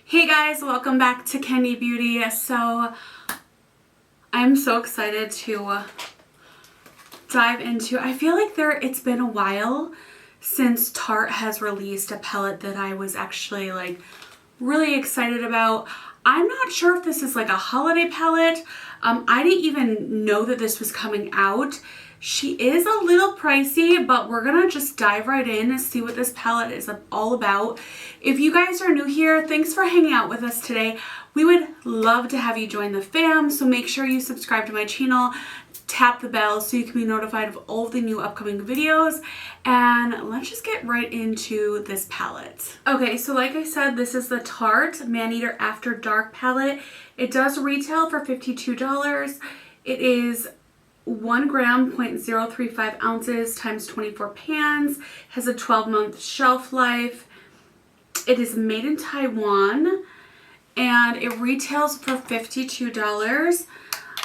Hey guys, welcome back to Candy Beauty. So I'm so excited to dive into, I feel like it's been a while since Tarte has released a palette that I was actually like really excited about. I'm not sure if this is like a holiday palette. I didn't even know that this was coming out. She is a little pricey, but we're gonna just dive right in and see what this palette is all about. If you guys are new here, thanks for hanging out with us today. We would love to have you join the fam, so make sure you subscribe to my channel, tap the bell so you can be notified of all of the new upcoming videos, and let's just get right into this palette. Okay, so like I said, this is the Tarte Maneater After Dark palette. It does retail for $52. It is 1 gram, 0.035 ounces times 24 pans, has a 12-month shelf life. It is made in Taiwan and it retails for $52.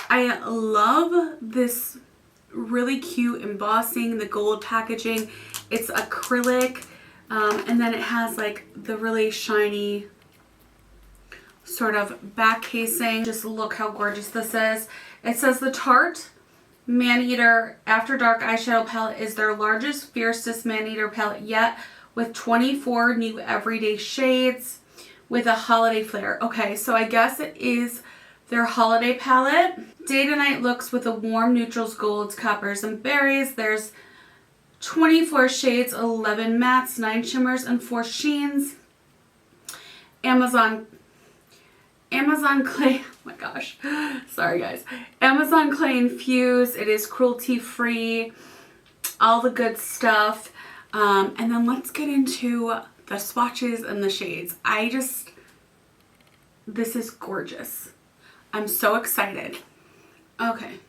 I love this really cute embossing, the gold packaging. It's acrylic, and then it has like the really shiny sort of back casing. Just look how gorgeous this is. It says the Tarte Maneater After Dark eyeshadow palette is their largest, fiercest Maneater palette yet, with 24 new everyday shades with a holiday flair. Okay, so I guess it is their holiday palette. Day to night looks with the warm neutrals, golds, coppers, and berries. There's 24 shades, 11 mattes, 9 shimmers, and 4 sheens. Amazon clay, oh my gosh, sorry guys. Amazon clay infused, it is cruelty free, all the good stuff. And then let's get into the swatches and the shades. This is gorgeous. I'm so excited. Okay.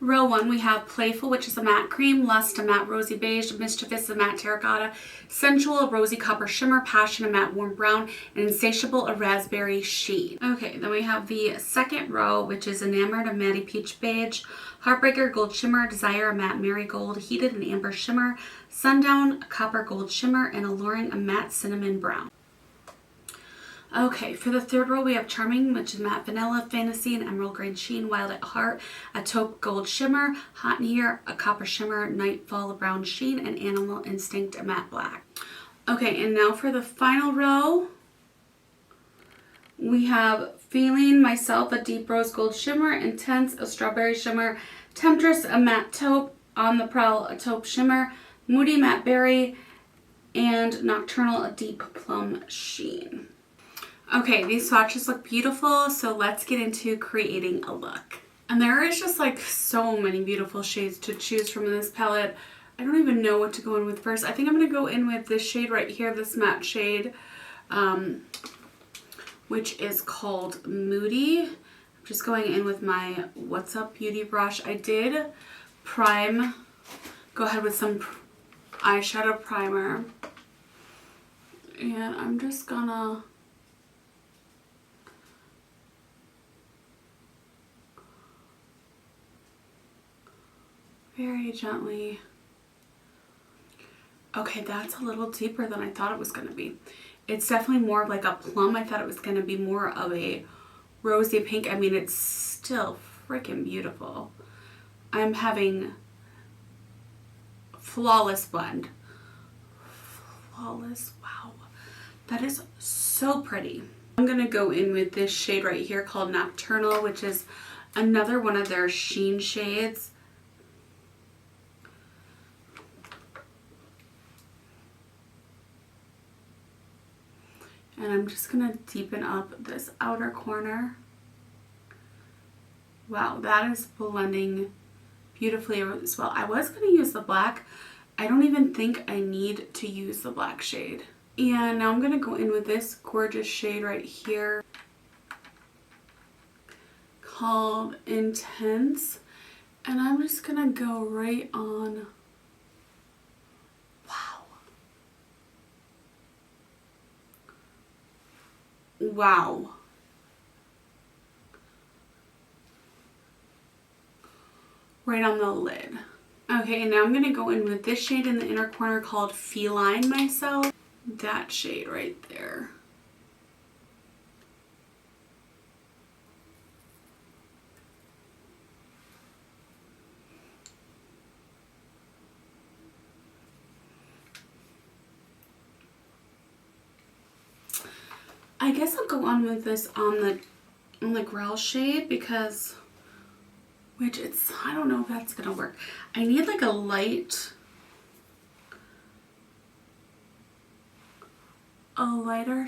Row 1, we have Playful, which is a matte cream, Lust, a matte rosy beige, Mischievous, a matte terracotta, Sensual, a rosy copper shimmer, Passion, a matte warm brown, and Insatiable, a raspberry sheen. Okay, then we have the second row, which is Enamored, a matte peach beige, Heartbreaker, gold shimmer, Desire, a matte marigold, Heated, an amber shimmer, Sundown, a copper gold shimmer, and Alluring, a matte cinnamon brown. Okay, for the third row, we have Charming, which is matte vanilla, Fantasy, an emerald green sheen, Wild at Heart, a taupe gold shimmer, Hot in Here, a copper shimmer, Nightfall, a brown sheen, and Animal Instinct, a matte black. Okay, and now for the final row, we have Feline, Myself, a deep rose gold shimmer, Intense, a strawberry shimmer, Temptress, a matte taupe, On the Prowl, a taupe shimmer, Moody, matte berry, and Nocturnal, a deep plum sheen. Okay, these swatches look beautiful, so let's get into creating a look. And there is just like so many beautiful shades to choose from in this palette. I don't even know what to go in with first. I think I'm going to go in with this shade right here, this matte shade, which is called Moody. I'm just going in with my What's Up Beauty brush. I did go ahead with some eyeshadow primer. And I'm just gonna very gently. Okay, that's a little deeper than I thought it was going to be. It's definitely more of like a plum. I thought it was going to be more of a rosy pink. I mean, it's still freaking beautiful. I'm having flawless blend. Flawless, wow. That is so pretty. I'm going to go in with this shade right here called Nocturnal, which is another one of their sheen shades. And I'm just going to deepen up this outer corner. Wow, that is blending beautifully as well. I was going to use the black. I don't even think I need to use the black shade. And now I'm going to go in with this gorgeous shade right here called Intense. And I'm just going to go right on. Wow. Right on the lid. Okay, and now I'm going to go in with this shade in the inner corner called Feline Myself. that shade right there. I guess I'll go on with this on the Grell shade because, which it's, I don't know if that's gonna work. I need like a lighter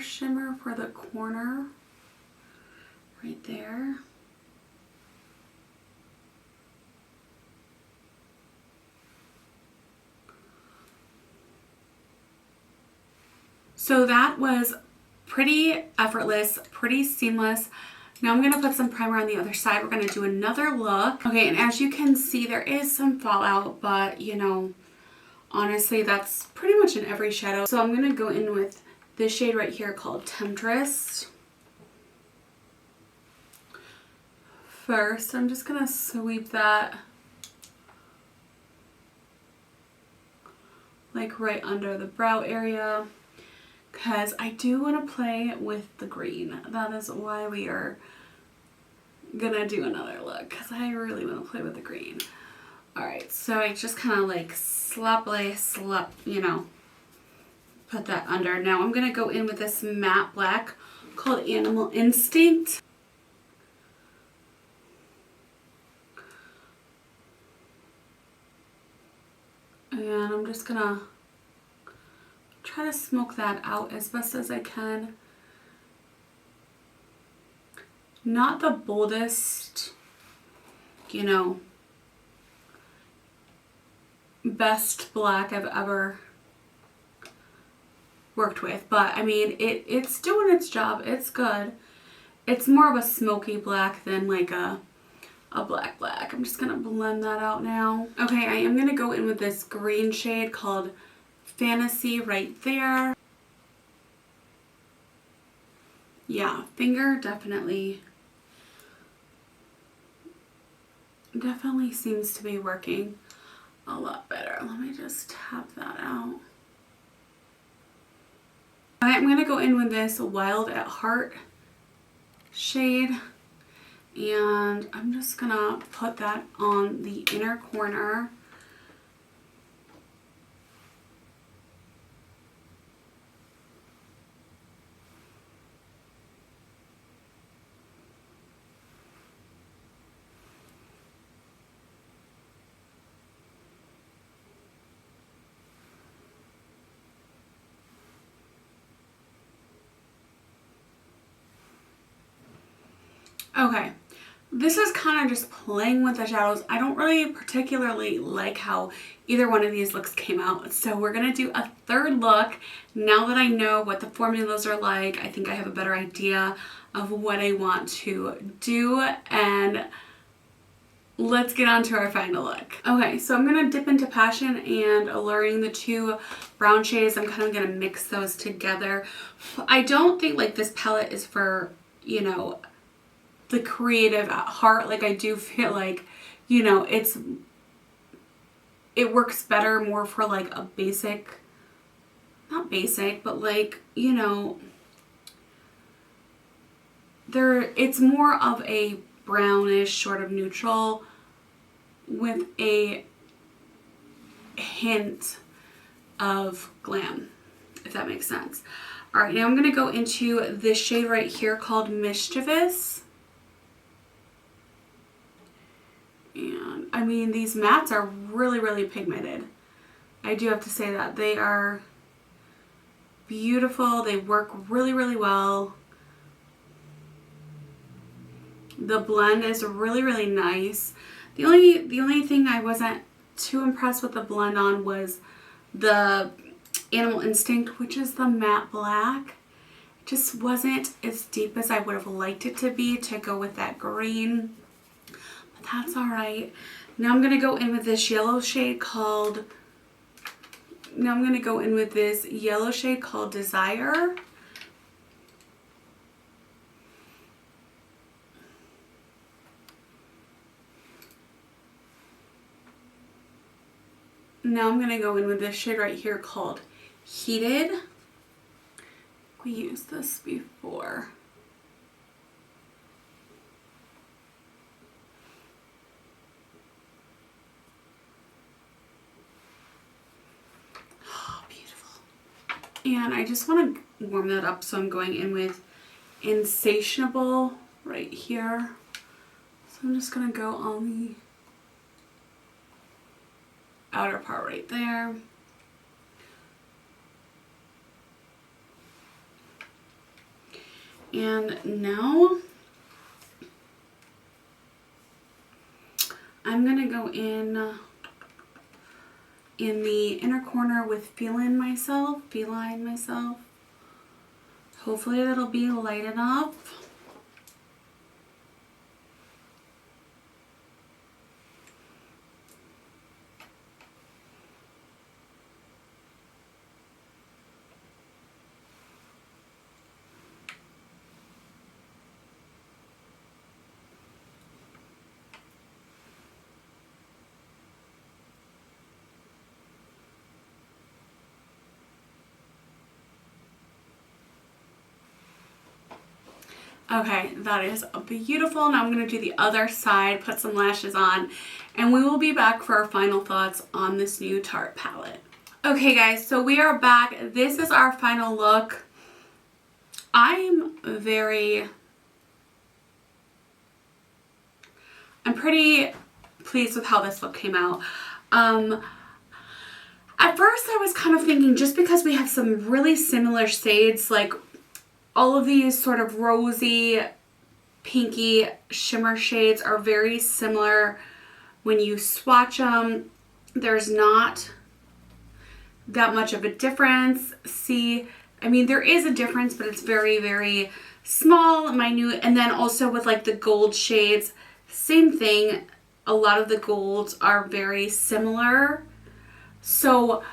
shimmer for the corner right there. So that was pretty effortless, pretty seamless. Now I'm going to put some primer on the other side. We're going to do another look. Okay, and as you can see, there is some fallout, but you know, honestly, that's pretty much in every shadow. So I'm going to go in with this shade right here called Temptress. First, I'm just going to sweep that like right under the brow area, because I do want to play with the green. That is why we are gonna do another look, because I really want to play with the green. Alright, so I just kind of like you know, put that under. Now I'm gonna go in with this matte black called Animal Instinct. And I'm just gonna try to smoke that out as best as I can. Not the boldest, you know, best black I've ever worked with, but I mean, it's doing its job. It's good. It's more of a smoky black than like a black. I'm just gonna blend that out now. Okay, I am gonna go in with this green shade called Fantasy right there. Yeah, finger definitely seems to be working a lot better. Let me just tap that out. I'm gonna go in with this Wild at Heart shade, and I'm just gonna put that on the inner corner. Okay, this is kind of just playing with the shadows. I don't really particularly like how either one of these looks came out, so we're gonna do a third look. Now that I know what the formulas are like, I think I have a better idea of what I want to do, and let's get on to our final look. Okay, so I'm gonna dip into Passion and Alluring, the two brown shades. I'm kind of gonna mix those together. I don't think like this palette is for, you know, the creative at heart. Like I do feel like, you know, it works better more for like a basic, not basic, but like, you know, it's more of a brownish sort of neutral with a hint of glam, if that makes sense. All right, now I'm gonna go into this shade right here called Mischievous. And I mean, these mattes are really, really pigmented. I do have to say that. They are beautiful. They work really, really well. The blend is really, really nice. The only thing I wasn't too impressed with the blend on was the Animal Instinct, which is the matte black. It just wasn't as deep as I would have liked it to be to go with that green. That's all right. Now I'm going to go in with this yellow shade called Desire. Now I'm going to go in with this shade right here called Heated. we used this before. Oh, beautiful. And I just want to warm that up, so I'm going in with Insatiable right here. So I'm just going to go on the outer part right there. And now I'm going to go in the inner corner with Feline myself. Hopefully that'll be light enough. Okay, that is beautiful. Now I'm going to do the other side, put some lashes on, and we will be back for our final thoughts on this new Tarte palette. Okay guys, so we are back. This is our final look. I'm pretty pleased with how this look came out. At first I was kind of thinking, just because we have some really similar shades, like all of these sort of rosy, pinky shimmer shades are very similar. When you swatch them, there's not that much of a difference. See, I mean, there is a difference, but it's very, very small, minute. And then also with like the gold shades, same thing. A lot of the golds are very similar. So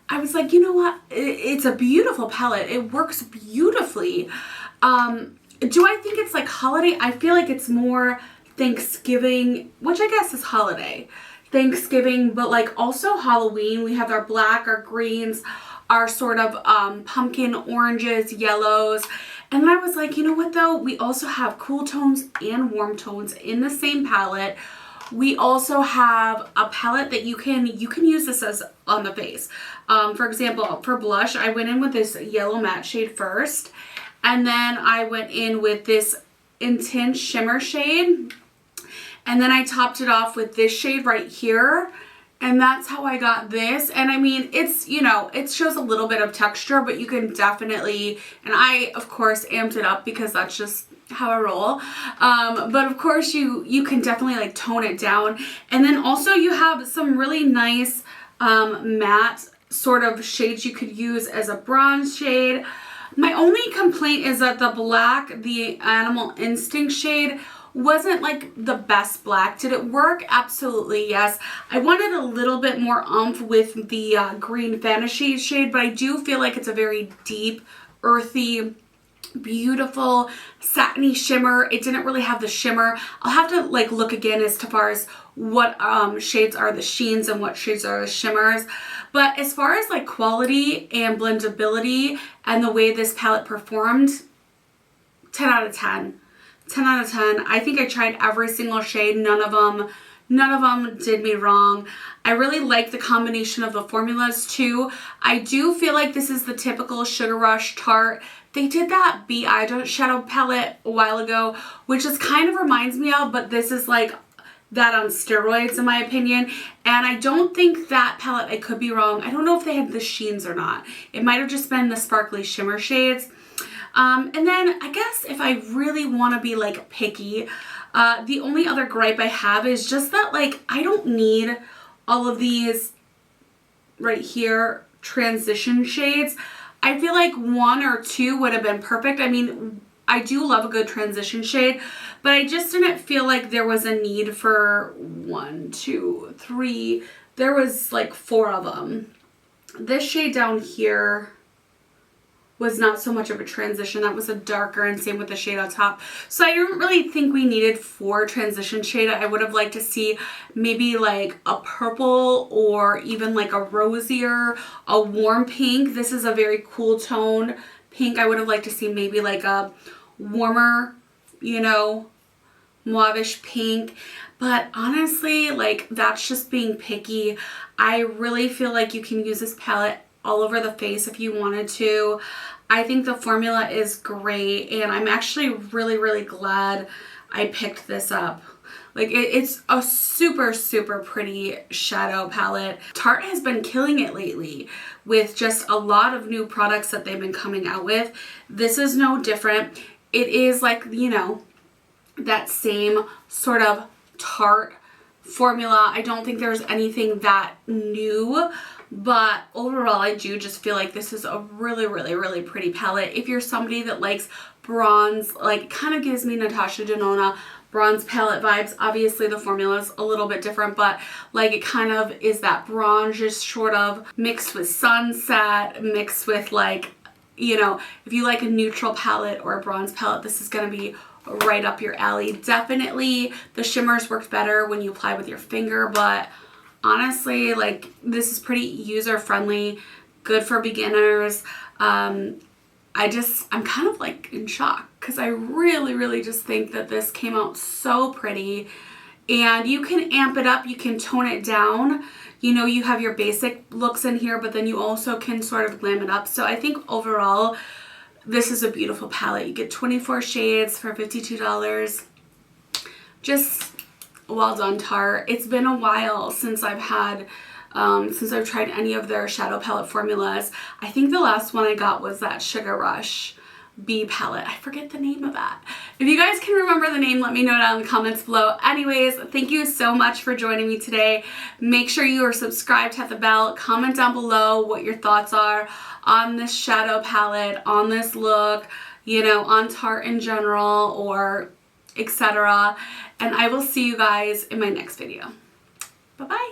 I was like, you know what? It's a beautiful palette. It works beautifully. Do I think it's like holiday? I feel like it's more Thanksgiving, which I guess is holiday. Thanksgiving, but like also Halloween. We have our black, our greens, our sort of pumpkin oranges, yellows. And then I was like, you know what though? We also have cool tones and warm tones in the same palette. We also have a palette that you can use this as on the face. For example, for blush, I went in with this yellow matte shade first, and then I went in with this Intense shimmer shade, and then I topped it off with this shade right here, and that's how I got this. And I mean, it's, you know, it shows a little bit of texture, but you can definitely, and I of course amped it up because that's just how I roll. But of course you can definitely like tone it down. And then also you have some really nice matte sort of shades you could use as a bronze shade. My only complaint is that the black, the Animal Instinct shade, wasn't like the best black. Did it work? Absolutely, yes. I wanted a little bit more oomph with the Green Fantasy shade, but I do feel like it's a very deep, earthy, beautiful satiny shimmer. It didn't really have the shimmer. I'll have to like look again as far as what shades are the sheens and what shades are the shimmers. But as far as like quality and blendability and the way this palette performed, 10 out of 10. 10 out of 10. I think I tried every single shade. None of them did me wrong. I really like the combination of the formulas too. I do feel like this is the typical Sugar Rush Tarte. They did that Bee eyeshadow palette a while ago, which just kind of reminds me of, but this is like that on steroids in my opinion. And I don't think that palette, I could be wrong, I don't know if they had the sheens or not. It might have just been the sparkly shimmer shades. And then I guess if I really want to be like picky, the only other gripe I have is just that like I don't need all of these right here transition shades. I feel like one or two would have been perfect. I mean, I do love a good transition shade, but I just didn't feel like there was a need for 1, 2, 3. There was like 4 of them. This shade down here was not so much of a transition. That was a darker, and same with the shade on top. So I don't really think we needed 4 transition shade. I would have liked to see maybe like a purple or even like a rosier, a warm pink. This is a very cool tone pink. I would have liked to see maybe like a warmer, you know, mauve-ish pink. But honestly, like, that's just being picky. I really feel like you can use this palette all over the face if you wanted to. I think the formula is great, and I'm actually really, really glad I picked this up. Like, it's a super, super pretty shadow palette. Tarte has been killing it lately with just a lot of new products that they've been coming out with. This is no different. It is like, you know, that same sort of Tarte formula. I don't think there's anything that new, but overall I do just feel like this is a really, really, really pretty palette. If you're somebody that likes bronze, like, it kind of gives me Natasha Denona bronze palette vibes. Obviously the formula is a little bit different, but like, it kind of is that bronze, just sort of mixed with sunset, mixed with, like, you know, if you like a neutral palette or a bronze palette, this is going to be right up your alley. Definitely the shimmers worked better when you apply with your finger, but honestly, like, this is pretty user friendly, good for beginners. I'm kind of like in shock because I really, really just think that this came out so pretty, and you can amp it up, you can tone it down. You know, you have your basic looks in here, but then you also can sort of glam it up. So I think overall, this is a beautiful palette. You get 24 shades for $52. Just well done, Tarte. It's been a while since I've had, since I've tried any of their shadow palette formulas. I think the last one I got was that Sugar Rush B palette. I forget the name of that. If you guys can remember the name, let me know down in the comments below. Anyways, thank you so much for joining me today. Make sure you are subscribed, hit the bell, comment down below what your thoughts are on this shadow palette, on this look, you know, on Tarte in general, or etc. And I will see you guys in my next video. Bye-bye.